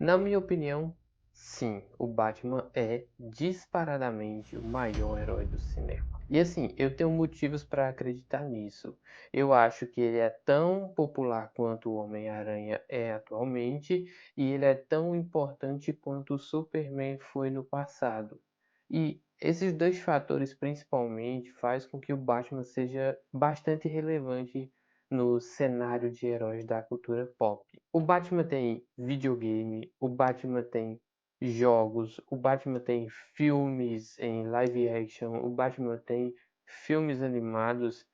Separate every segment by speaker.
Speaker 1: Na minha opinião, sim, o Batman é disparadamente o maior herói do cinema. E assim, eu tenho motivos para acreditar nisso. Eu acho que ele é tão popular quanto o Homem-Aranha é atualmente, e ele é tão importante quanto o Superman foi no passado. E esses dois fatores principalmente faz com que o Batman seja bastante relevante no cenário de heróis da cultura pop. O Batman tem videogame, o Batman tem jogos, o Batman tem filmes em live action, o Batman tem filmes animados.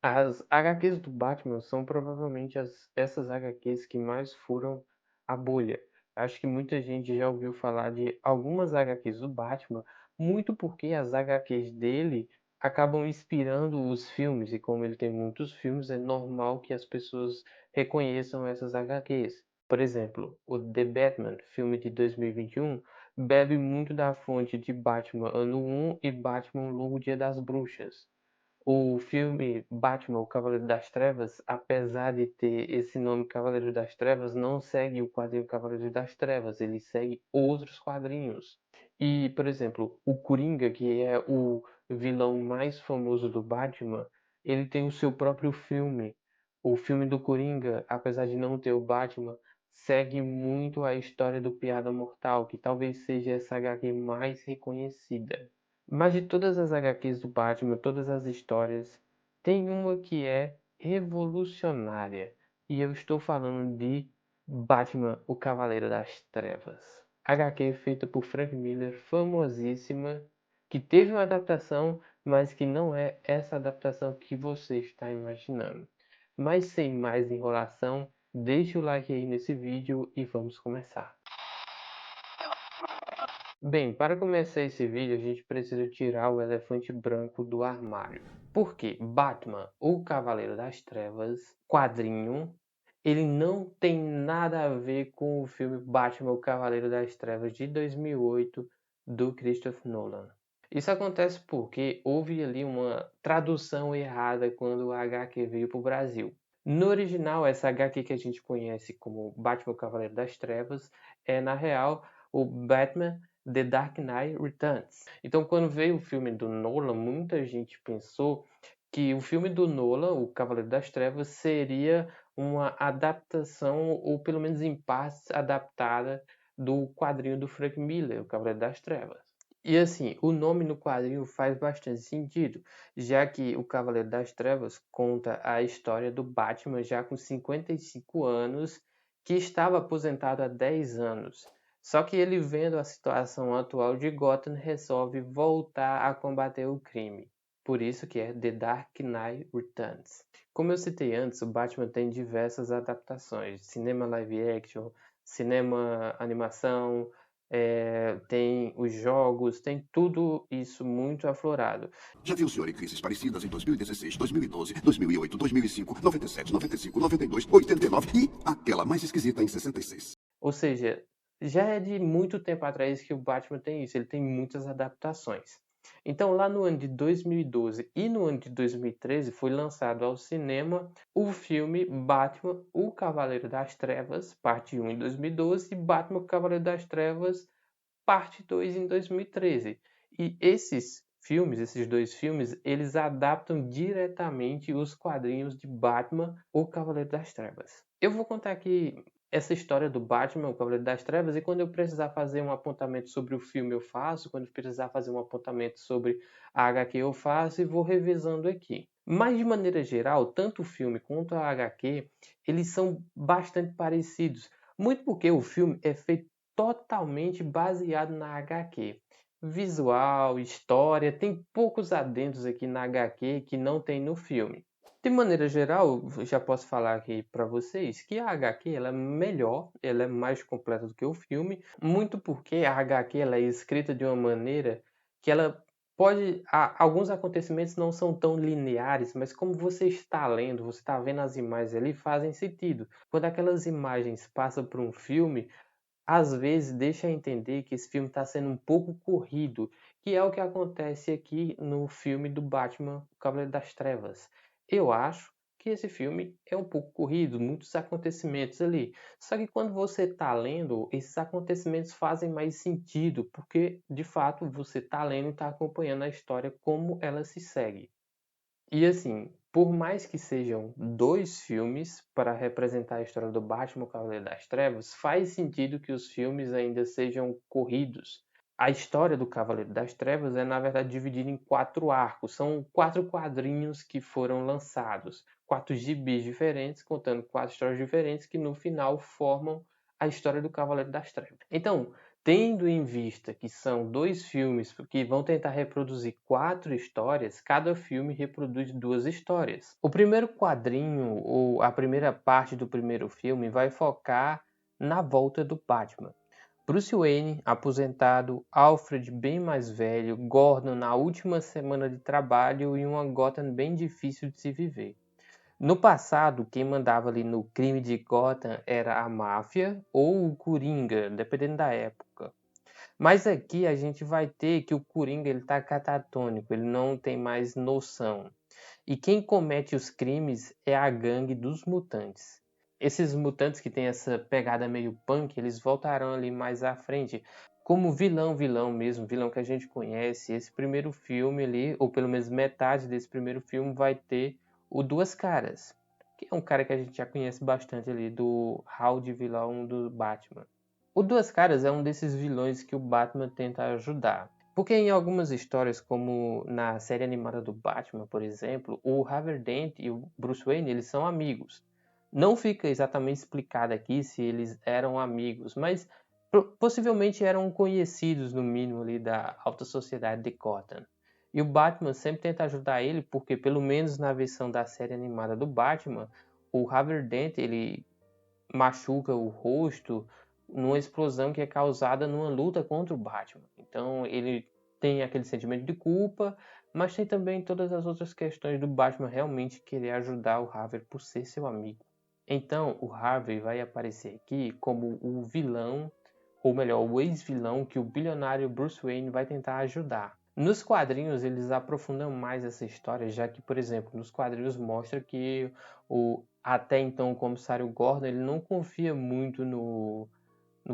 Speaker 1: As HQs do Batman são provavelmente essas HQs que mais furam a bolha. Acho que muita gente já ouviu falar de algumas HQs do Batman, muito porque as HQs dele acabam inspirando os filmes, e como ele tem muitos filmes, é normal que as pessoas reconheçam essas HQs. Por exemplo, o The Batman, filme de 2021, bebe muito da fonte de Batman Ano 1 e Batman Longo Dia das Bruxas. O filme Batman, o Cavaleiro das Trevas, apesar de ter esse nome Cavaleiro das Trevas, não segue o quadrinho Cavaleiro das Trevas, ele segue outros quadrinhos. E, por exemplo, o Coringa, que é o vilão mais famoso do Batman, ele tem o seu próprio filme. O filme do Coringa, apesar de não ter o Batman, segue muito a história do Piada Mortal, que talvez seja essa HQ mais reconhecida. Mas de todas as HQs do Batman, todas as histórias, tem uma que é revolucionária. E eu estou falando de Batman, o Cavaleiro das Trevas. HQ feita por Frank Miller, famosíssima, que teve uma adaptação, mas que não é essa adaptação que você está imaginando. Mas sem mais enrolação, deixe o like aí nesse vídeo e vamos começar. Bem, para começar esse vídeo, a gente precisa tirar o elefante branco do armário. Por quê? Batman, o Cavaleiro das Trevas, quadrinho, ele não tem nada a ver com o filme Batman, o Cavaleiro das Trevas de 2008 do Christopher Nolan. Isso acontece porque houve ali uma tradução errada quando a HQ veio para o Brasil. No original, essa HQ que a gente conhece como Batman, o Cavaleiro das Trevas, é na real o Batman The Dark Knight Returns. Então, quando veio o filme do Nolan, muita gente pensou que o filme do Nolan, O Cavaleiro das Trevas, seria uma adaptação, ou pelo menos em partes adaptada, do quadrinho do Frank Miller, O Cavaleiro das Trevas. E assim, o nome no quadrinho faz bastante sentido, já que O Cavaleiro das Trevas conta a história do Batman já com 55 anos, que estava aposentado há 10 anos. Só que ele, vendo a situação atual de Gotham, resolve voltar a combater o crime. Por isso que é The Dark Knight Returns. Como eu citei antes, o Batman tem diversas adaptações. Cinema live action, cinema animação, tem os jogos, tem tudo isso muito aflorado.
Speaker 2: Já viu o senhor em crises parecidas em 2016, 2012, 2008, 2005, 97, 95, 92, 89 e aquela mais esquisita em 66.
Speaker 1: Ou seja, já é de muito tempo atrás que o Batman tem isso, ele tem muitas adaptações. Então, lá no ano de 2012 e no ano de 2013 foi lançado ao cinema o filme Batman, o Cavaleiro das Trevas, parte 1 em 2012 e Batman, o Cavaleiro das Trevas, parte 2 em 2013. E esses dois filmes, eles adaptam diretamente os quadrinhos de Batman, o Cavaleiro das Trevas. Eu vou contar aqui essa história do Batman, o Cavaleiro das Trevas, e quando eu precisar fazer um apontamento sobre o filme eu faço, quando eu precisar fazer um apontamento sobre a HQ eu faço e vou revisando aqui. Mas de maneira geral, tanto o filme quanto a HQ, eles são bastante parecidos, muito porque o filme é feito totalmente baseado na HQ. Visual, história, tem poucos adendos aqui na HQ que não tem no filme. De maneira geral, já posso falar aqui para vocês que a HQ ela é melhor, ela é mais completa do que o filme, muito porque a HQ ela é escrita de uma maneira que ela pode. Alguns acontecimentos não são tão lineares, mas como você está lendo, você está vendo as imagens ali, fazem sentido. Quando aquelas imagens passam por um filme, às vezes deixa entender que esse filme está sendo um pouco corrido, que é o que acontece aqui no filme do Batman, o Cavaleiro das Trevas. Eu acho que que esse filme é um pouco corrido, muitos acontecimentos ali. Só que quando você está lendo, esses acontecimentos fazem mais sentido, porque de fato você está lendo e está acompanhando a história como ela se segue. E assim, por mais que sejam dois filmes para representar a história do Batman, o Cavaleiro das Trevas, faz sentido que os filmes ainda sejam corridos. A história do Cavaleiro das Trevas é, na verdade, dividida em 4 arcos. São 4 quadrinhos que foram lançados. 4 gibis diferentes, contando 4 histórias diferentes, que no final formam a história do Cavaleiro das Trevas. Então, tendo em vista que são 2 filmes que vão tentar reproduzir 4 histórias, cada filme reproduz 2 histórias. O primeiro quadrinho, ou a primeira parte do primeiro filme, vai focar na volta do Batman. Bruce Wayne, aposentado, Alfred bem mais velho, Gordon na última semana de trabalho e uma Gotham bem difícil de se viver. No passado, quem mandava ali no crime de Gotham era a máfia ou o Coringa, dependendo da época. Mas aqui a gente vai ter que o Coringa ele tá catatônico, ele não tem mais noção. E quem comete os crimes é a gangue dos mutantes. Esses mutantes que têm essa pegada meio punk, eles voltarão ali mais à frente. Como vilão mesmo, vilão que a gente conhece. Esse primeiro filme ali, ou pelo menos metade desse primeiro filme, vai ter o Duas Caras, que é um cara que a gente já conhece bastante ali, do hall de vilão do Batman. O Duas Caras é um desses vilões que o Batman tenta ajudar. Porque em algumas histórias, como na série animada do Batman, por exemplo, o Harvey Dent e o Bruce Wayne, eles são amigos. Não fica exatamente explicado aqui se eles eram amigos, mas possivelmente eram conhecidos, no mínimo, ali da alta sociedade de Gotham. E o Batman sempre tenta ajudar ele, porque pelo menos na versão da série animada do Batman, o Harvey Dent, ele machuca o rosto numa explosão que é causada numa luta contra o Batman. Então ele tem aquele sentimento de culpa, mas tem também todas as outras questões do Batman realmente querer ajudar o Harvey por ser seu amigo. Então o Harvey vai aparecer aqui como o vilão, ou melhor, o ex-vilão que o bilionário Bruce Wayne vai tentar ajudar. Nos quadrinhos eles aprofundam mais essa história, já que, por exemplo, nos quadrinhos mostra que até então o comissário Gordon ele não confia muito no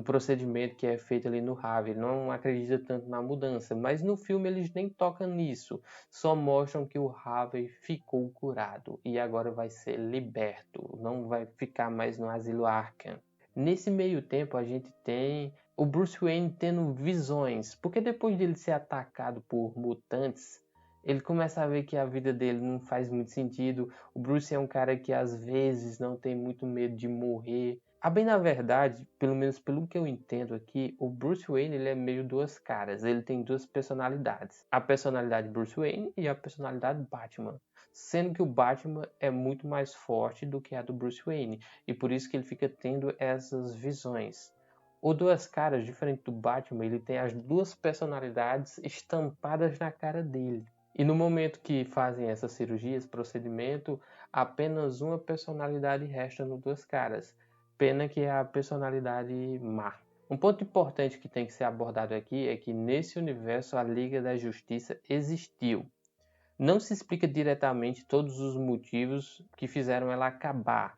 Speaker 1: procedimento que é feito ali no Harvey, ele não acredita tanto na mudança, mas no filme eles nem tocam nisso, só mostram que o Harvey ficou curado e agora vai ser liberto, não vai ficar mais no asilo Arkham. Nesse meio tempo a gente tem o Bruce Wayne tendo visões, porque depois dele ser atacado por mutantes, ele começa a ver que a vida dele não faz muito sentido. O Bruce é um cara que às vezes não tem muito medo de morrer. A bem na verdade, pelo menos pelo que eu entendo aqui, o Bruce Wayne ele é meio 2 caras, ele tem 2 personalidades. A personalidade Bruce Wayne e a personalidade Batman. Sendo que o Batman é muito mais forte do que a do Bruce Wayne, e por isso que ele fica tendo essas visões. O Duas Caras, diferente do Batman, ele tem as 2 personalidades estampadas na cara dele. E no momento que fazem essas cirurgias, procedimento, apenas uma personalidade resta no Duas Caras. Pena que é a personalidade má. Um ponto importante que tem que ser abordado aqui é que nesse universo a Liga da Justiça existiu. Não se explica diretamente todos os motivos que fizeram ela acabar.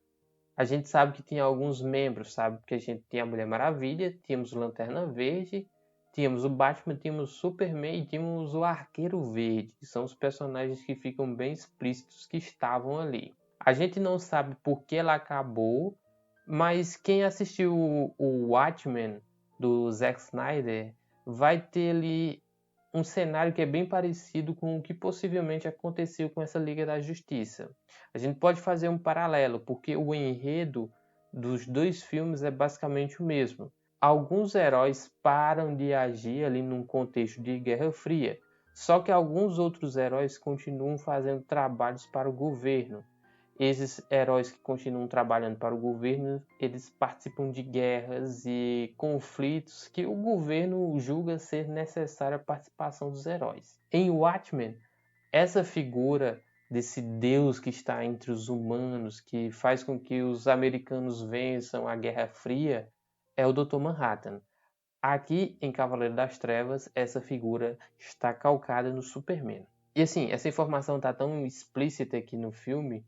Speaker 1: A gente sabe que tinha alguns membros, sabe? Que a gente tinha a Mulher Maravilha, tínhamos o Lanterna Verde, tínhamos o Batman, tínhamos o Superman e tínhamos o Arqueiro Verde, que são os personagens que ficam bem explícitos que estavam ali. A gente não sabe por que ela acabou, mas quem assistiu o Watchmen do Zack Snyder vai ter ali um cenário que é bem parecido com o que possivelmente aconteceu com essa Liga da Justiça. A gente pode fazer um paralelo, porque o enredo dos 2 filmes é basicamente o mesmo. Alguns heróis param de agir ali num contexto de Guerra Fria, só que alguns outros heróis continuam fazendo trabalhos para o governo. Esses heróis que continuam trabalhando para o governo, eles participam de guerras e conflitos que o governo julga ser necessária a participação dos heróis. Em Watchmen, essa figura desse Deus que está entre os humanos, que faz com que os americanos vençam a Guerra Fria, é o Dr. Manhattan. Aqui, em Cavaleiro das Trevas, essa figura está calcada no Superman. E assim, essa informação está tão explícita aqui no filme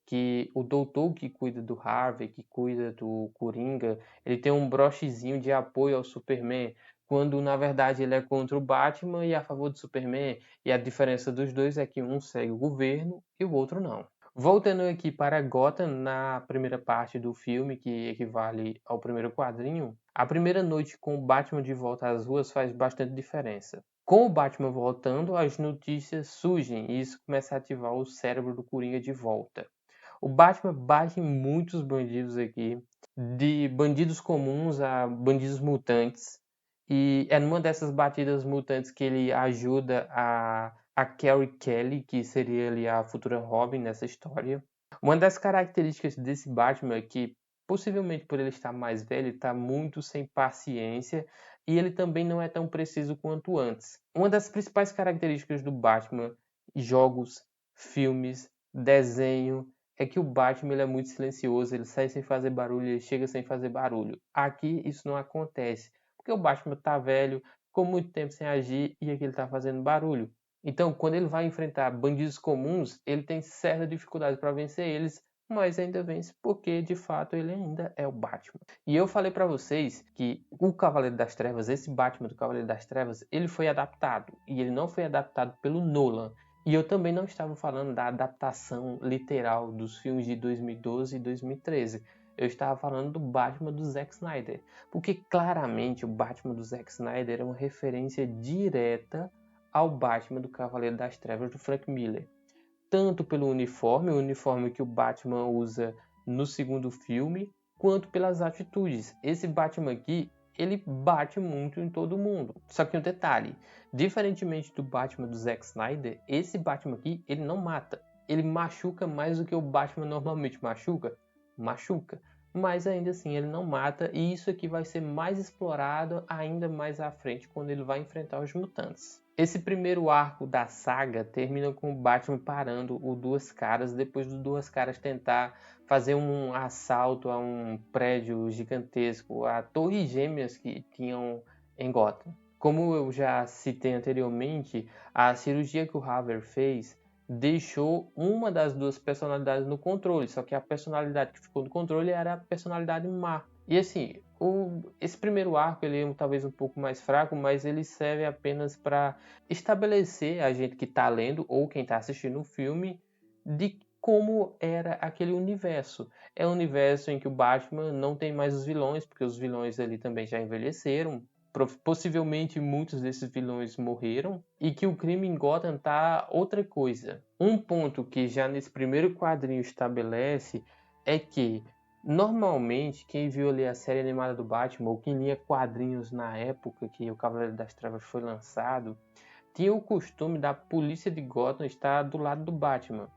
Speaker 1: que o doutor que cuida do Harvey, que cuida do Coringa, ele tem um brochezinho de apoio ao Superman, quando na verdade ele é contra o Batman e a favor do Superman, e a diferença dos dois é que um segue o governo e o outro não. Voltando aqui para Gotham, na primeira parte do filme, que equivale ao primeiro quadrinho, a primeira noite com o Batman de volta às ruas faz bastante diferença. Com o Batman voltando, as notícias surgem e isso começa a ativar o cérebro do Coringa de volta. O Batman bate em muitos bandidos aqui, de bandidos comuns a bandidos mutantes. E é numa dessas batidas mutantes que ele ajuda a Carrie Kelly, que seria ali a futura Robin nessa história. Uma das características desse Batman é que, possivelmente por ele estar mais velho, ele está muito sem paciência e ele também não é tão preciso quanto antes. Uma das principais características do Batman, jogos, filmes, desenho, é que o Batman ele é muito silencioso, ele sai sem fazer barulho, ele chega sem fazer barulho. Aqui isso não acontece, porque o Batman tá velho, ficou muito tempo sem agir e aqui ele tá fazendo barulho. Então, quando ele vai enfrentar bandidos comuns, ele tem certa dificuldade para vencer eles, mas ainda vence porque, de fato, ele ainda é o Batman. E eu falei para vocês que o Cavaleiro das Trevas, esse Batman do Cavaleiro das Trevas, ele foi adaptado. E ele não foi adaptado pelo Nolan. E eu também não estava falando da adaptação literal dos filmes de 2012 e 2013. Eu estava falando do Batman do Zack Snyder. Porque claramente o Batman do Zack Snyder é uma referência direta ao Batman do Cavaleiro das Trevas do Frank Miller. Tanto pelo uniforme, o uniforme que o Batman usa no segundo filme, quanto pelas atitudes. Esse Batman aqui, ele bate muito em todo mundo. Só que um detalhe, diferentemente do Batman do Zack Snyder, esse Batman aqui, ele não mata. Ele machuca mais do que o Batman normalmente machuca. Machuca. Mas ainda assim ele não mata, e isso aqui vai ser mais explorado ainda mais à frente quando ele vai enfrentar os mutantes. Esse primeiro arco da saga termina com o Batman parando o Duas Caras depois do Duas Caras tentar fazer um assalto a um prédio gigantesco, a Torres Gêmeas que tinham em Gotham. Como eu já citei anteriormente, a cirurgia que o Harvey fez deixou uma das duas personalidades no controle, só que a personalidade que ficou no controle era a personalidade má. E assim, esse primeiro arco ele é talvez um pouco mais fraco, mas ele serve apenas para estabelecer a gente que está lendo ou quem está assistindo o filme de como era aquele universo. É um universo em que o Batman não tem mais os vilões, porque os vilões ali também já envelheceram. Possivelmente muitos desses vilões morreram e que o crime em Gotham tá outra coisa. Um ponto que já nesse primeiro quadrinho estabelece é que normalmente quem viu ali a série animada do Batman ou quem lia quadrinhos na época que o Cavaleiro das Trevas foi lançado, tinha o costume da polícia de Gotham estar do lado do Batman.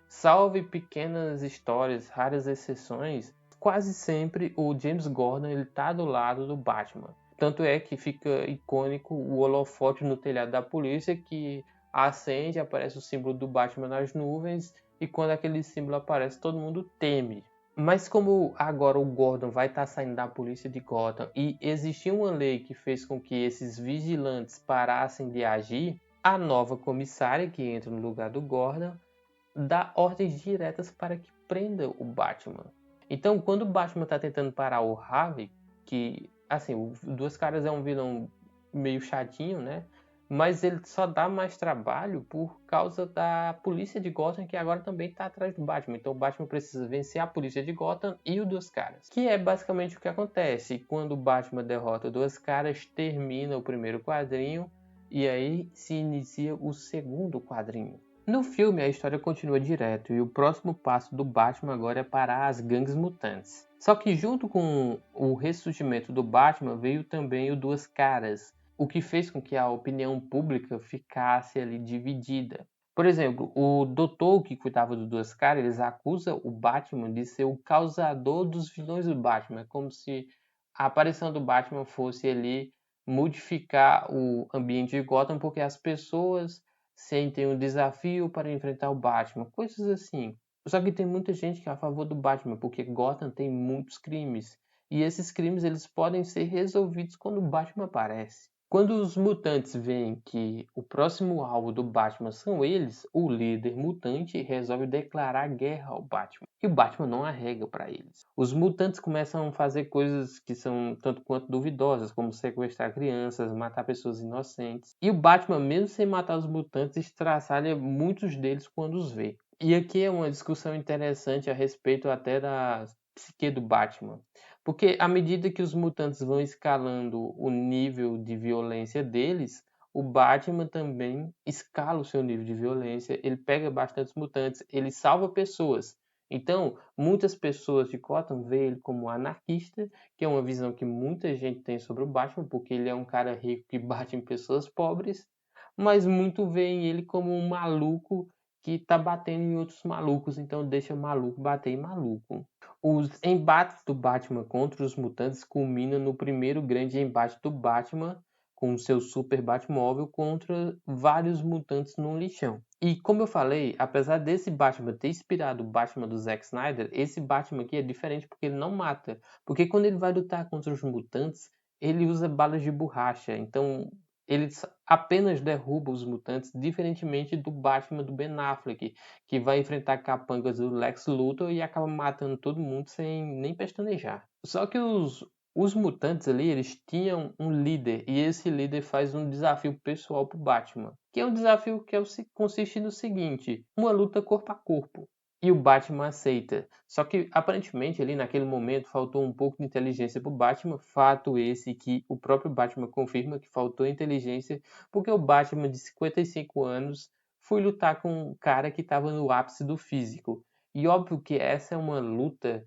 Speaker 1: Salve pequenas histórias, raras exceções, quase sempre o James Gordon ele tá do lado do Batman. Tanto é que fica icônico o holofote no telhado da polícia que acende, aparece o símbolo do Batman nas nuvens e quando aquele símbolo aparece todo mundo teme. Mas como agora o Gordon vai estar saindo da polícia de Gotham e existia uma lei que fez com que esses vigilantes parassem de agir, a nova comissária que entra no lugar do Gordon dá ordens diretas para que prenda o Batman. Então, quando o Batman está tentando parar o Harvey, que, assim, o Duas Caras é um vilão meio chatinho, né? Mas ele só dá mais trabalho por causa da polícia de Gotham, que agora também está atrás do Batman. Então o Batman precisa vencer a polícia de Gotham e o Duas Caras. Que é basicamente o que acontece. Quando o Batman derrota o Duas Caras, termina o primeiro quadrinho e aí se inicia o segundo quadrinho. No filme, a história continua direto e o próximo passo do Batman agora é parar as gangues mutantes. Só que junto com o ressurgimento do Batman veio também o Duas Caras, o que fez com que a opinião pública ficasse ali dividida. Por exemplo, o doutor que cuidava do Duas Caras, eles acusa o Batman de ser o causador dos vilões do Batman, como se a aparição do Batman fosse ali modificar o ambiente de Gotham, porque as pessoas sentem um desafio para enfrentar o Batman, coisas assim. Só que tem muita gente que é a favor do Batman, porque Gotham tem muitos crimes. E esses crimes eles podem ser resolvidos quando o Batman aparece. Quando os mutantes veem que o próximo alvo do Batman são eles, o líder mutante resolve declarar guerra ao Batman. E o Batman não arrega para eles. Os mutantes começam a fazer coisas que são tanto quanto duvidosas, como sequestrar crianças, matar pessoas inocentes. E o Batman, mesmo sem matar os mutantes, estraçalha muitos deles quando os vê. E aqui é uma discussão interessante a respeito até da psique do Batman. Porque à medida que os mutantes vão escalando o nível de violência deles, o Batman também escala o seu nível de violência. Ele pega bastantes mutantes, ele salva pessoas. Então, muitas pessoas de Gotham veem ele como anarquista, que é uma visão que muita gente tem sobre o Batman, porque ele é um cara rico que bate em pessoas pobres, mas muito veem ele como um maluco que tá batendo em outros malucos, então deixa maluco bater em maluco. Os embates do Batman contra os mutantes culminam no primeiro grande embate do Batman com o seu super Batmóvel contra vários mutantes num lixão. E como eu falei, apesar desse Batman ter inspirado o Batman do Zack Snyder, esse Batman aqui é diferente porque ele não mata. Porque quando ele vai lutar contra os mutantes, ele usa balas de borracha. Então ele apenas derruba os mutantes, diferentemente do Batman do Ben Affleck, que vai enfrentar capangas do Lex Luthor e acaba matando todo mundo sem nem pestanejar. Só que os mutantes ali, eles tinham um líder, e esse líder faz um desafio pessoal pro Batman, que é um desafio que consiste no seguinte: uma luta corpo a corpo. E o Batman aceita. Só que aparentemente ali naquele momento faltou um pouco de inteligência pro Batman. Fato esse que o próprio Batman confirma que faltou inteligência, porque o Batman de 55 anos foi lutar com um cara que estava no ápice do físico. E óbvio que essa é uma luta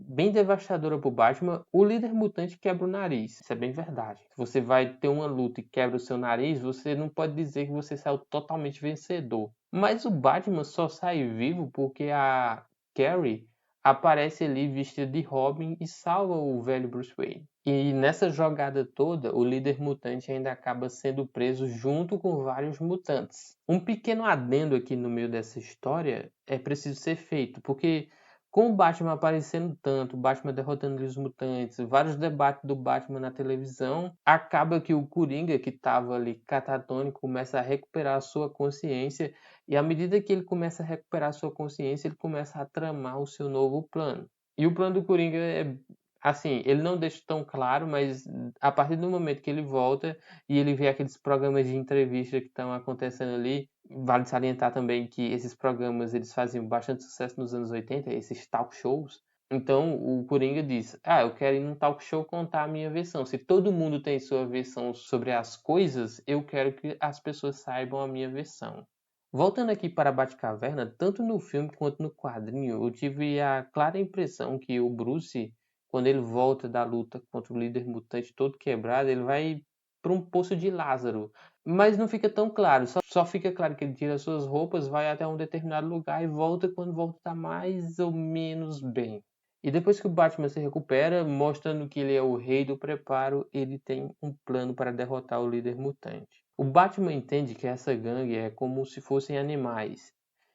Speaker 1: bem devastadora pro Batman. O líder mutante quebra o nariz. Isso é bem verdade. Se você vai ter uma luta e quebra o seu nariz, você não pode dizer que você saiu totalmente vencedor. Mas o Batman só sai vivo porque a Carrie aparece ali vestida de Robin e salva o velho Bruce Wayne. E nessa jogada toda, o líder mutante ainda acaba sendo preso junto com vários mutantes. Um pequeno adendo aqui no meio dessa história é preciso ser feito, porque com o Batman aparecendo tanto, o Batman derrotando os mutantes, vários debates do Batman na televisão, acaba que o Coringa, que estava ali catatônico, começa a recuperar a sua consciência, e à medida que ele começa a recuperar a sua consciência, ele começa a tramar o seu novo plano. E o plano do Coringa é assim, ele não deixa tão claro, mas a partir do momento que ele volta e ele vê aqueles programas de entrevista que estão acontecendo ali, vale salientar também que esses programas eles faziam bastante sucesso nos anos 80, esses talk shows. Então o Coringa diz: "Ah, eu quero ir num talk show contar a minha versão. Se todo mundo tem sua versão sobre as coisas, eu quero que as pessoas saibam a minha versão." Voltando aqui para a Batcaverna, tanto no filme quanto no quadrinho, eu tive a clara impressão que o Bruce, quando ele volta da luta contra o líder mutante todo quebrado, ele vai para um poço de Lázaro. Mas não fica tão claro, só fica claro que ele tira suas roupas, vai até um determinado lugar e volta quando volta tá mais ou menos bem. E depois que o Batman se recupera, mostrando que ele é o rei do preparo, ele tem um plano para derrotar o líder mutante. O Batman entende que essa gangue é como se fossem animais.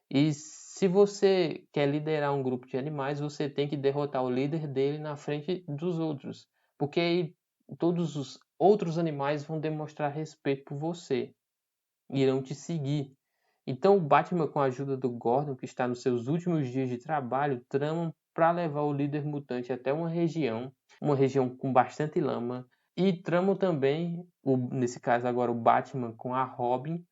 Speaker 1: E se você quer liderar um grupo de animais, você tem que derrotar o líder dele na frente dos outros. Porque aí todos os outros animais vão demonstrar respeito por você, irão te seguir. Então o Batman, com a ajuda do Gordon, que está nos seus últimos dias de trabalho, tramam para levar o líder mutante até uma região com bastante lama, e tramam também, nesse caso agora o Batman com a Robin,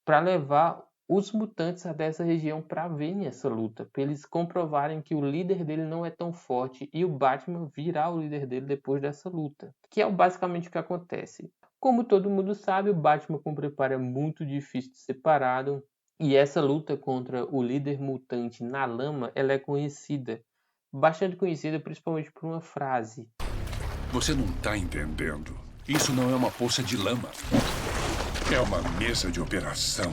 Speaker 1: para levar os mutantes até essa região para verem essa luta, para eles comprovarem que o líder dele não é tão forte e o Batman virá o líder dele depois dessa luta, que é basicamente o que acontece. Como todo mundo sabe, o Batman com preparo é muito difícil de ser parado, e essa luta contra o líder mutante na lama, ela é conhecida, bastante conhecida principalmente por uma frase.
Speaker 3: Você não tá entendendo. Isso não é uma poça de lama. É uma mesa de operação.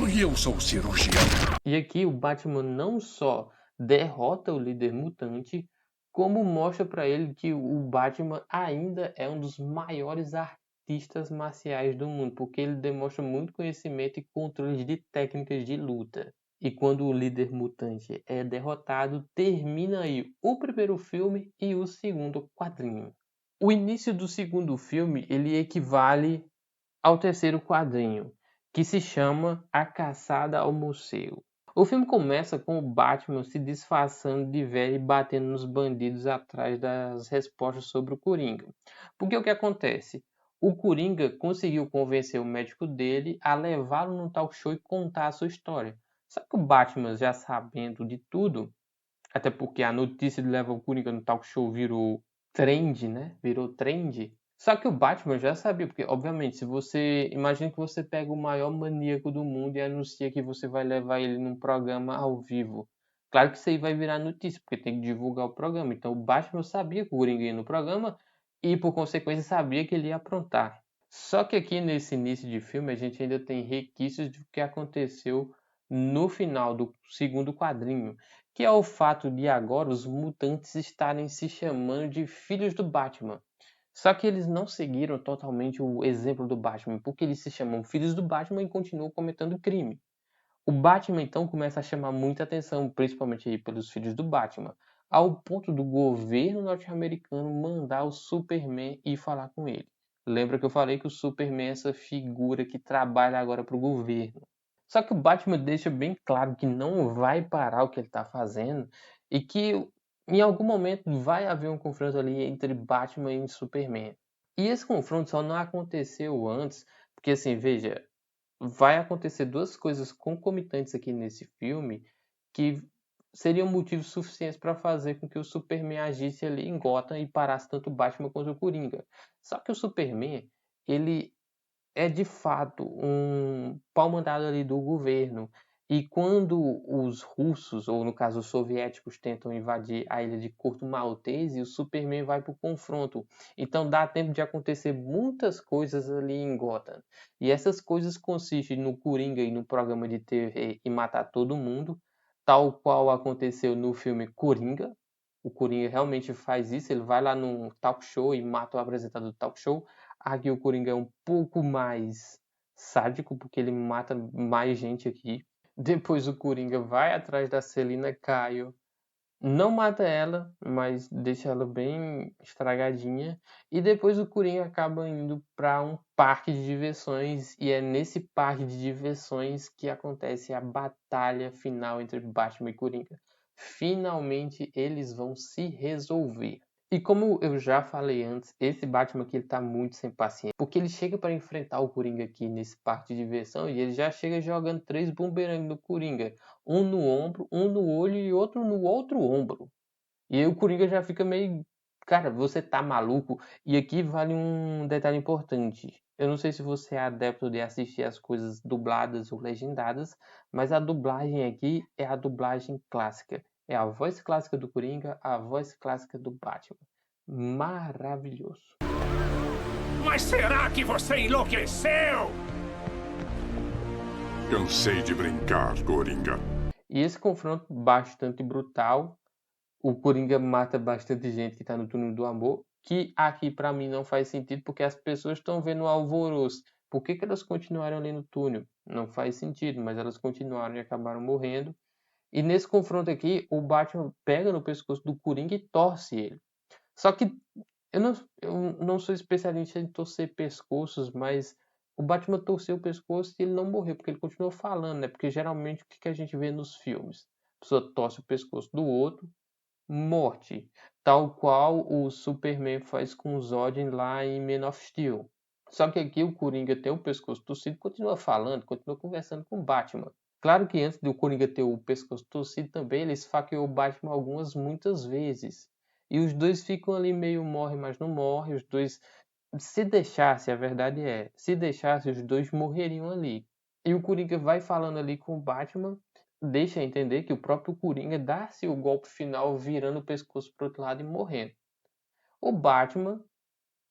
Speaker 3: E eu sou o cirurgião.
Speaker 1: E aqui o Batman não só derrota o líder mutante, como mostra para ele que o Batman ainda é um dos maiores artistas marciais do mundo, porque ele demonstra muito conhecimento e controle de técnicas de luta. E quando o líder mutante é derrotado, termina aí o primeiro filme e o segundo quadrinho. O início do segundo filme, ele equivale ao terceiro quadrinho, que se chama A Caçada ao Morcego. O filme começa com o Batman se disfarçando de velho e batendo nos bandidos atrás das respostas sobre o Coringa. Porque o que acontece? O Coringa conseguiu convencer o médico dele a levá-lo num talk show e contar a sua história. Só que o Batman, já sabendo de tudo, até porque a notícia de levar o Coringa no talk show virou trend, né? Virou trend. Só que o Batman já sabia, porque, obviamente, se você. Imagina que você pega o maior maníaco do mundo e anuncia que você vai levar ele num programa ao vivo. Claro que isso aí vai virar notícia, porque tem que divulgar o programa. Então o Batman sabia que o Coringa ia no programa e, por consequência, sabia que ele ia aprontar. Só que aqui nesse início de filme a gente ainda tem requisitos do que aconteceu no final do segundo quadrinho, que é o fato de agora os mutantes estarem se chamando de filhos do Batman. Só que eles não seguiram totalmente o exemplo do Batman, porque eles se chamam filhos do Batman e continuam cometendo crime. O Batman então começa a chamar muita atenção, principalmente aí pelos filhos do Batman, ao ponto do governo norte-americano mandar o Superman ir falar com ele. Lembra que eu falei que o Superman é essa figura que trabalha agora para o governo. Só que o Batman deixa bem claro que não vai parar o que ele está fazendo e que em algum momento vai haver um confronto ali entre Batman e Superman. E esse confronto só não aconteceu antes, porque assim, veja, vai acontecer duas coisas concomitantes aqui nesse filme que seriam motivos suficientes para fazer com que o Superman agisse ali em Gotham e parasse tanto o Batman quanto o Coringa. Só que o Superman, ele é de fato um pau-mandado ali do governo. E quando os russos, ou no caso os soviéticos, tentam invadir a ilha de Corto Maltese, o Superman vai para o confronto. Então dá tempo de acontecer muitas coisas ali em Gotham. E essas coisas consistem no Coringa e no programa de TV e matar todo mundo, tal qual aconteceu no filme Coringa. O Coringa realmente faz isso, ele vai lá num talk show e mata o apresentador do talk show. Aqui o Coringa é um pouco mais sádico, porque ele mata mais gente aqui. Depois o Coringa vai atrás da Selina Kyle. Não mata ela, mas deixa ela bem estragadinha. E depois o Coringa acaba indo para um parque de diversões. E é nesse parque de diversões que acontece a batalha final entre Batman e Coringa. Finalmente eles vão se resolver. E como eu já falei antes, esse Batman aqui ele tá muito sem paciência. Porque ele chega para enfrentar o Coringa aqui nesse parque de diversão e ele já chega jogando 3 bumerangues no Coringa. Um no ombro, um no olho e outro no outro ombro. E aí o Coringa já fica meio... Cara, você tá maluco? E aqui vale um detalhe importante. Eu não sei se você é adepto de assistir as coisas dubladas ou legendadas, mas a dublagem aqui é a dublagem clássica. É a voz clássica do Coringa, a voz clássica do Batman. Maravilhoso.
Speaker 3: Mas será que você enlouqueceu? Cansei de brincar, Coringa.
Speaker 1: E esse confronto bastante brutal, o Coringa mata bastante gente que tá no túnel do amor, que aqui pra mim não faz sentido porque as pessoas estão vendo o alvoroço. Por que elas continuaram ali no túnel? Não faz sentido, mas elas continuaram e acabaram morrendo. E nesse confronto aqui, o Batman pega no pescoço do Coringa e torce ele. Só que eu não sou especialista em torcer pescoços, mas o Batman torceu o pescoço e ele não morreu, porque ele continuou falando, né? Porque geralmente o que a gente vê nos filmes? A pessoa torce o pescoço do outro, morte. Tal qual o Superman faz com o Zod lá em Man of Steel. Só que aqui o Coringa tem o pescoço torcido e continua falando, continua conversando com o Batman. Claro que antes do Coringa ter o pescoço torcido também, ele esfaqueou o Batman muitas vezes. E os dois ficam ali meio morre, mas não morre. Os dois, se deixasse, a verdade é, se deixasse, os dois morreriam ali. E o Coringa vai falando ali com o Batman, deixa entender que o próprio Coringa dá-se o golpe final virando o pescoço para o outro lado e morrendo. O Batman,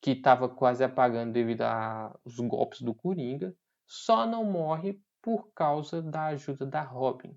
Speaker 1: que estava quase apagando devido aos golpes do Coringa, só não morre por causa da ajuda da Robin.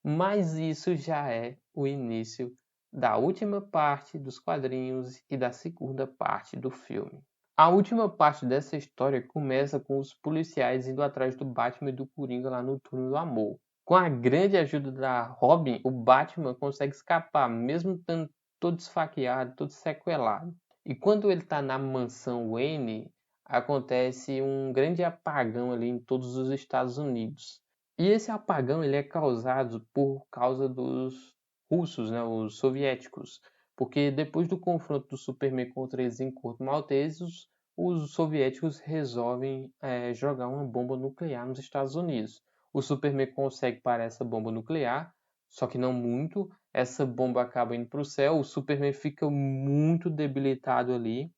Speaker 1: Mas isso já é o início da última parte dos quadrinhos e da segunda parte do filme. A última parte dessa história começa com os policiais indo atrás do Batman e do Coringa lá no Túnel do Amor. Com a grande ajuda da Robin, o Batman consegue escapar, mesmo estando todo esfaqueado, todo sequelado. E quando ele está na mansão Wayne, acontece um grande apagão ali em todos os Estados Unidos. E esse apagão ele é causado por causa dos russos, né, os soviéticos. Porque depois do confronto do Superman contra eles em Corto Maltese, os soviéticos resolvem jogar uma bomba nuclear nos Estados Unidos. O Superman consegue parar essa bomba nuclear, só que não muito. Essa bomba acaba indo para o céu, o Superman fica muito debilitado ali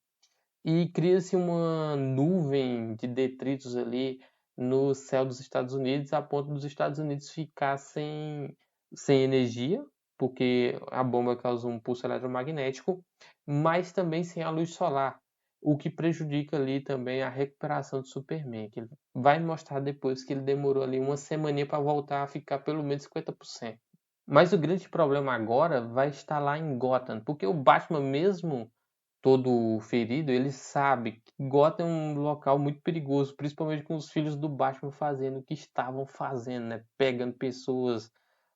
Speaker 1: e cria-se uma nuvem de detritos ali no céu dos Estados Unidos, a ponto dos Estados Unidos ficar sem energia, porque a bomba causa um pulso eletromagnético, mas também sem a luz solar, o que prejudica ali também a recuperação do Superman, que ele vai mostrar depois que ele demorou ali uma semaninha para voltar a ficar pelo menos 50%. Mas o grande problema agora vai estar lá em Gotham, porque o Batman mesmo todo ferido, ele sabe que Gotham é um local muito perigoso, principalmente com os filhos do Batman fazendo o que estavam fazendo, né? Pegando pessoas,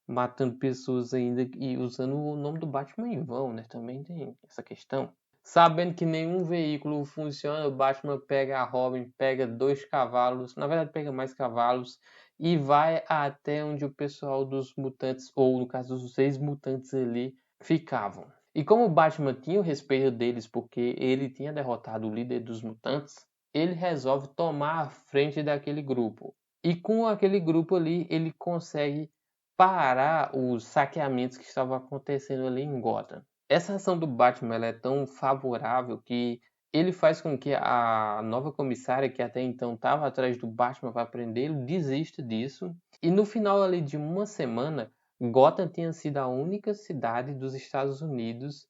Speaker 1: matando pessoas ainda e usando o nome do Batman em vão, né? Também tem essa questão. Sabendo que nenhum veículo funciona, o Batman pega a Robin, pega 2 cavalos, na verdade pega mais cavalos, e vai até onde o pessoal dos mutantes, ou no caso dos 6 mutantes ali, ficavam. E como o Batman tinha o respeito deles porque ele tinha derrotado o líder dos mutantes, ele resolve tomar a frente daquele grupo. E com aquele grupo ali, ele consegue parar os saqueamentos que estavam acontecendo ali em Gotham. Essa ação do Batman ela é tão favorável que ele faz com que a nova comissária, que até então estava atrás do Batman para prendê-lo, desista disso. E no final ali de uma semana, Gotham tinha sido a única cidade dos Estados Unidos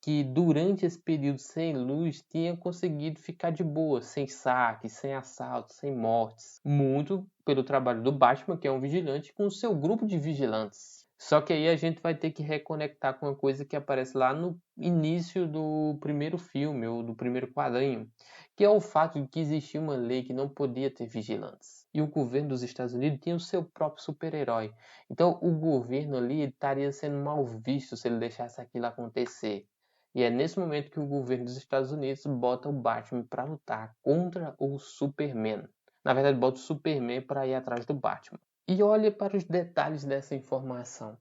Speaker 1: que durante esse período sem luz tinha conseguido ficar de boa, sem saques, sem assaltos, sem mortes. Muito pelo trabalho do Batman, que é um vigilante, com o seu grupo de vigilantes. Só que aí a gente vai ter que reconectar com uma coisa que aparece lá no início do primeiro filme, ou do primeiro quadrinho, que é o fato de que existia uma lei que não podia ter vigilantes. E o governo dos Estados Unidos tinha o seu próprio super-herói. Então o governo ali estaria sendo mal visto se ele deixasse aquilo acontecer. E é nesse momento que o governo dos Estados Unidos bota o Batman para lutar contra o Superman. Na verdade, bota o Superman para ir atrás do Batman. E olha para os detalhes dessa informação.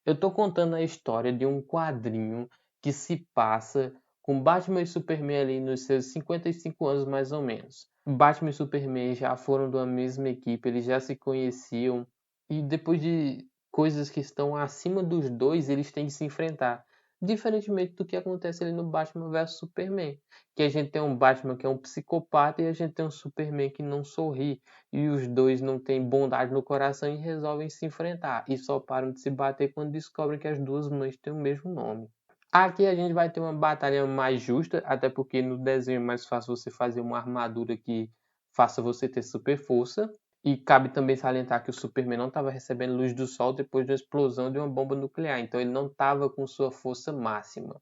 Speaker 1: Eu estou contando a história de um quadrinho que se passa com Batman e Superman ali nos seus 55 anos mais ou menos. Batman e Superman já foram da mesma equipe, eles já se conheciam e depois de coisas que estão acima dos dois, eles têm que se enfrentar. Diferentemente do que acontece ali no Batman vs Superman, que a gente tem um Batman que é um psicopata e a gente tem um Superman que não sorri, e os dois não têm bondade no coração e resolvem se enfrentar, e só param de se bater quando descobrem que as duas mães têm o mesmo nome. Aqui a gente vai ter uma batalha mais justa, até porque no desenho é mais fácil você fazer uma armadura que faça você ter super força. E cabe também salientar que o Superman não estava recebendo luz do sol depois da explosão de uma bomba nuclear, então ele não estava com sua força máxima.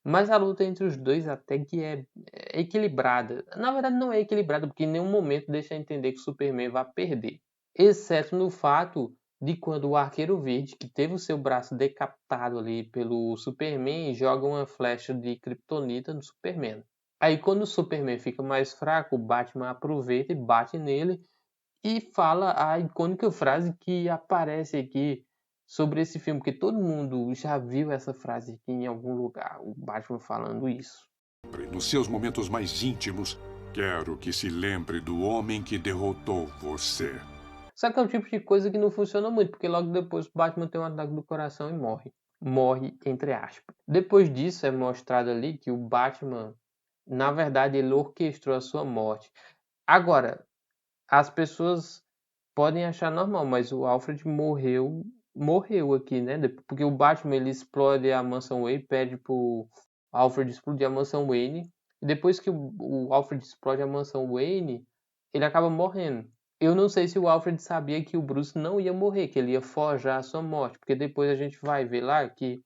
Speaker 1: Mas a luta entre os dois até que é equilibrada. Na verdade não é equilibrada, porque em nenhum momento deixa entender que o Superman vai perder. Exceto no fato de quando o Arqueiro Verde, que teve o seu braço decapitado ali pelo Superman, joga uma flecha de Kryptonita no Superman. Aí quando o Superman fica mais fraco, o Batman aproveita e bate nele e fala a icônica frase que aparece aqui sobre esse filme, que todo mundo já viu essa frase aqui em algum lugar, o Batman falando isso.
Speaker 3: Nos seus momentos mais íntimos, quero que se lembre do homem que derrotou você.
Speaker 1: Só que é um tipo de coisa que não funciona muito, porque logo depois o Batman tem um ataque do coração e morre. Morre, entre aspas. Depois disso é mostrado ali que o Batman, na verdade, ele orquestrou a sua morte. Agora, as pessoas podem achar normal, mas o Alfred morreu aqui, né? Porque o Batman ele explode a mansão Wayne, pede pro Alfred explodir a mansão Wayne, e depois que o Alfred explode a mansão Wayne, ele acaba morrendo. Eu não sei se o Alfred sabia que o Bruce não ia morrer, que ele ia forjar a sua morte, porque depois a gente vai ver lá que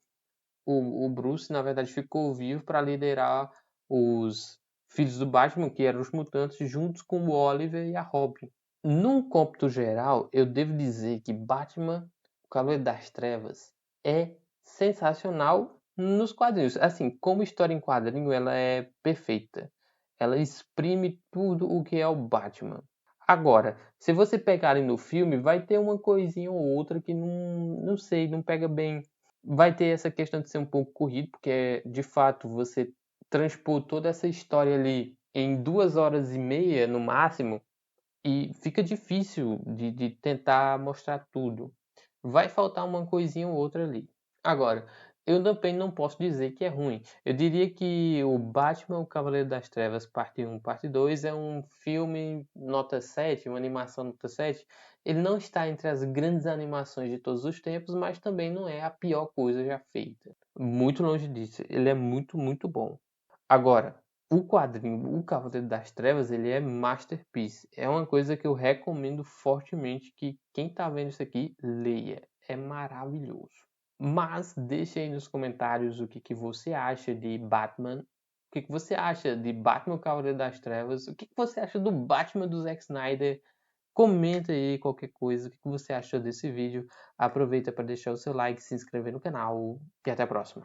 Speaker 1: o Bruce, na verdade, ficou vivo para liderar os filhos do Batman, que eram os mutantes, juntos com o Oliver e a Robin. Num cômputo geral, eu devo dizer que Batman, o Cavaleiro das Trevas, é sensacional nos quadrinhos. Assim, como história em quadrinho, ela é perfeita. Ela exprime tudo o que é o Batman. Agora, se você pegar ali no filme, vai ter uma coisinha ou outra que não sei, não pega bem. Vai ter essa questão de ser um pouco corrido, porque de fato você transpor toda essa história ali em 2 horas e meia no máximo, e fica difícil de tentar mostrar tudo. Vai faltar uma coisinha ou outra ali. Agora, eu também não posso dizer que é ruim. Eu diria que o Batman, o Cavaleiro das Trevas, parte 1, parte 2, é um filme nota 7, uma animação nota 7. Ele não está entre as grandes animações de todos os tempos, mas também não é a pior coisa já feita. Muito longe disso. Ele é muito, muito bom. Agora, o quadrinho, o Cavaleiro das Trevas, ele é masterpiece. É uma coisa que eu recomendo fortemente que quem tá vendo isso aqui, leia. É maravilhoso. Mas deixe aí nos comentários o que você acha de Batman. O que você acha de Batman, o Cavaleiro das Trevas. O que você acha do Batman do Zack Snyder. Comenta aí qualquer coisa, o que você achou desse vídeo. Aproveita para deixar o seu like, se inscrever no canal e até a próxima.